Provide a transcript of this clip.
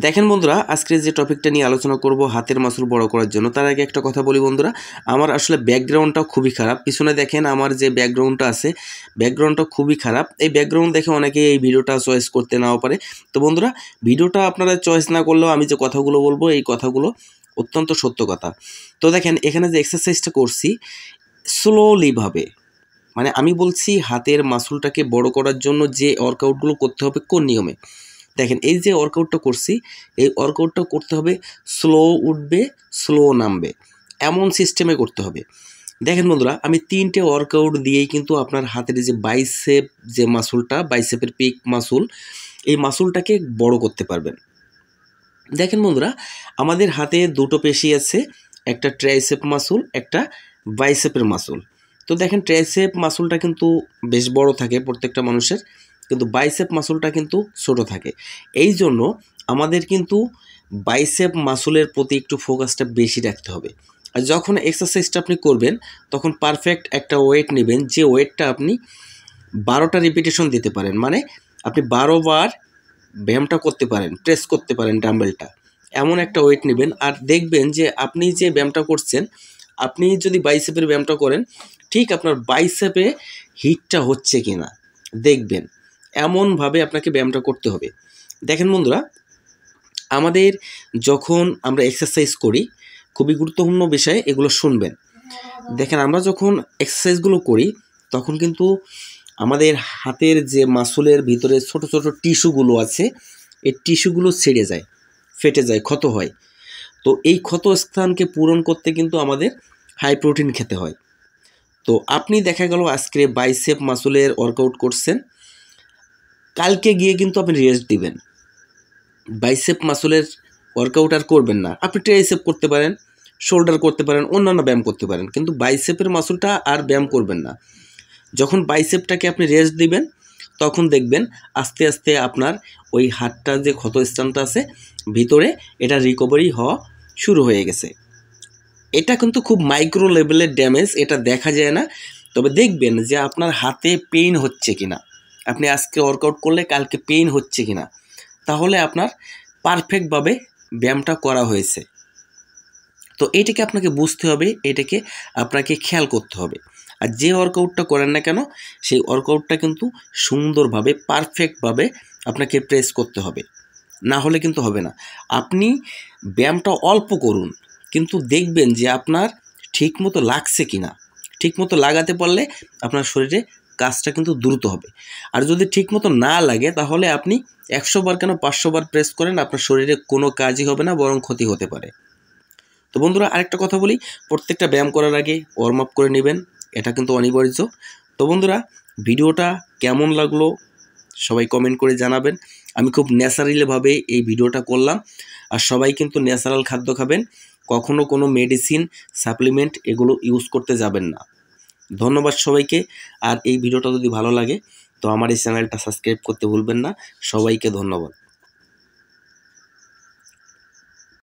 দেখেন বন্ধুরা, আজকে যে টপিকটা নিয়ে আলোচনা করব হাতের মাসুল বড় করার জন্য, তার আগে একটা কথা বলি বন্ধুরা, আমার আসলে ব্যাকগ্রাউন্ডটা খুবই খারাপ। পিছনে দেখেন আমার যে ব্যাকগ্রাউন্ডটা আছে, ব্যাকগ্রাউন্ডটা খুবই খারাপ। এই ব্যাকগ্রাউন্ড দেখে অনেকে এই ভিডিওটা চয়েস করতে নাও পারে। তো বন্ধুরা, ভিডিওটা আপনারা চয়েস না করলেও আমি যে কথাগুলো বলবো এই কথাগুলো অত্যন্ত সত্য কথা। তো দেখেন এখানে যে এক্সারসাইজটা করছি স্লোলিভাবে, মানে আমি বলছি হাতের মাসুলটাকে বড় করার জন্য যে ওয়ার্কআউটগুলো করতে হবে কোন নিয়মে। দেখেন এই যে ওয়ার্কআউটটা করছি, এই ওয়ার্কআউটটা করতে হবে স্লো উঠবে স্লো নামবে, এমন সিস্টেমে করতে হবে। দেখেন বন্ধুরা, আমি 3টে ওয়ার্কআউট দিয়েই কিন্তু আপনার হাতের যে বাইসেপ, যে মাসুলটা বাইসেপের পিক মাসুল, এই মাসুলটাকে বড় করতে পারবেন। দেখেন বন্ধুরা, আমাদের হাতে দুটো পেশি আছে, একটা ট্রাইসেপ মাসুল, একটা বাইসেপের মাসুল। তো দেখেন ট্রাইসেপ মাসুলটা কিন্তু বেশ বড় থাকে প্রত্যেকটা মানুষের, কিন্তু বাইসেপ মাসুলটা কিন্তু ছোট থাকে। এই জন্য আমাদের কিন্তু বাইসেপ মাসুলের প্রতি একটু ফোকাসটা বেশি রাখতে হবে। আর যখন এক্সারসাইজটা আপনি করবেন তখন পারফেক্ট একটা ওয়েট নেবেন, যে ওয়েটটা আপনি 12টা রিপিটেশন দিতে পারেন, মানে আপনি 12 বার ব্যায়ামটা করতে পারেন, প্রেস করতে পারেন ডাম্বেলটা, এমন একটা ওয়েট নেবেন। আর দেখবেন যে আপনি যে ব্যায়ামটা করছেন, আপনি যদি বাইসেপের ব্যায়ামটা করেন, ঠিক আপনার বাইসেপে হিটটা হচ্ছে কি না দেখবেন, এমনভাবে আপনাকে ব্যায়ামটা করতে হবে। দেখেন বন্ধুরা, আমাদের যখন আমরা এক্সারসাইজ করি, খুবই গুরুত্বপূর্ণ বিষয়, এগুলো শুনবেন। দেখেন আমরা যখন এক্সারসাইজগুলো করি তখন কিন্তু আমাদের হাতের যে মাসুলের ভিতরে ছোট ছোট টিস্যুগুলো আছে, এই টিস্যুগুলো ছেড়ে যায়, ফেটে যায়, ক্ষত হয়। তো এই ক্ষত স্থানকে পূরণ করতে কিন্তু আমাদের হাই প্রোটিন খেতে হয়। তো আপনি দেখা গেল আজকে বাইসেপ মাসুলের ওয়ার্কআউট করছেন, কালকে গিয়ে কিন্তু আপনি রেস্ট দিবেন, বাইসেপ মাসুলের ওয়ার্কআউট আর করবেন না। আপনি ট্রাইসেপ করতে পারেন, শোল্ডার করতে পারেন, অন্যান্য ব্যায়াম করতে পারেন, কিন্তু বাইসেপের মাসুলটা আর ব্যায়াম করবেন না। যখন বাইসেপটাকে আপনি রেস্ট দিবেন তখন দেখবেন আস্তে আস্তে আপনার ওই হাতটা যে ক্ষত স্থানটা আছে ভিতরে, এটা রিকভারি হওয়া শুরু হয়ে গেছে। এটা কিন্তু খুব মাইক্রো লেভেলের ড্যামেজ, এটা দেখা যায় না। তবে দেখবেন যে আপনার হাতে পেইন হচ্ছে কিনা, আপনি আজকে ওয়ার্কআউট করলে কালকে পেইন হচ্ছে কিনা, তাহলে আপনার পারফেক্টভাবে ব্যায়ামটা করা হয়েছে। তো এটাকে আপনাকে বুঝতে হবে, এটাকে আপনাকে খেয়াল করতে হবে। আর যে ওয়ার্কআউটটা করেন না কেন, সেই ওয়ার্কআউটটা কিন্তু সুন্দরভাবে পারফেক্টভাবে আপনাকে প্রেস করতে হবে, না হলে কিন্তু হবে না। আপনি ব্যায়ামটা অল্প করুন, কিন্তু দেখবেন যে আপনার ঠিকমতো লাগছে কি না। ঠিকমতো লাগাতে পারলে আপনার শরীরে কাজটা কিন্তু দ্রুত হবে। আর যদি ঠিকমতো না লাগে তাহলে আপনি 100 বার কেন 500 বার প্রেস করেন, আপনার শরীরে কোনো কাজই হবে না, বরং ক্ষতি হতে পারে। তো বন্ধুরা, আরেকটা কথা বলি, প্রত্যেকটা ব্যায়াম করার আগে ওয়ার্ম আপ করে নেবেন, এটা কিন্তু অনিবার্য। তো বন্ধুরা, ভিডিওটা কেমন লাগলো সবাই কমেন্ট করে জানাবেন। আমি খুব ন্যাচারালিভাবে এই ভিডিওটা করলাম। আর সবাই কিন্তু ন্যাচারাল খাদ্য খাবেন, কখনো কোনো মেডিসিন, সাপ্লিমেন্ট এগুলো ইউজ করতে যাবেন না। ধন্যবাদ সবাইকে। আর এই ভিডিওটা যদি ভালো লাগে তো আমার এই চ্যানেলটা সাবস্ক্রাইব করতে ভুলবেন না। সবাইকে ধন্যবাদ।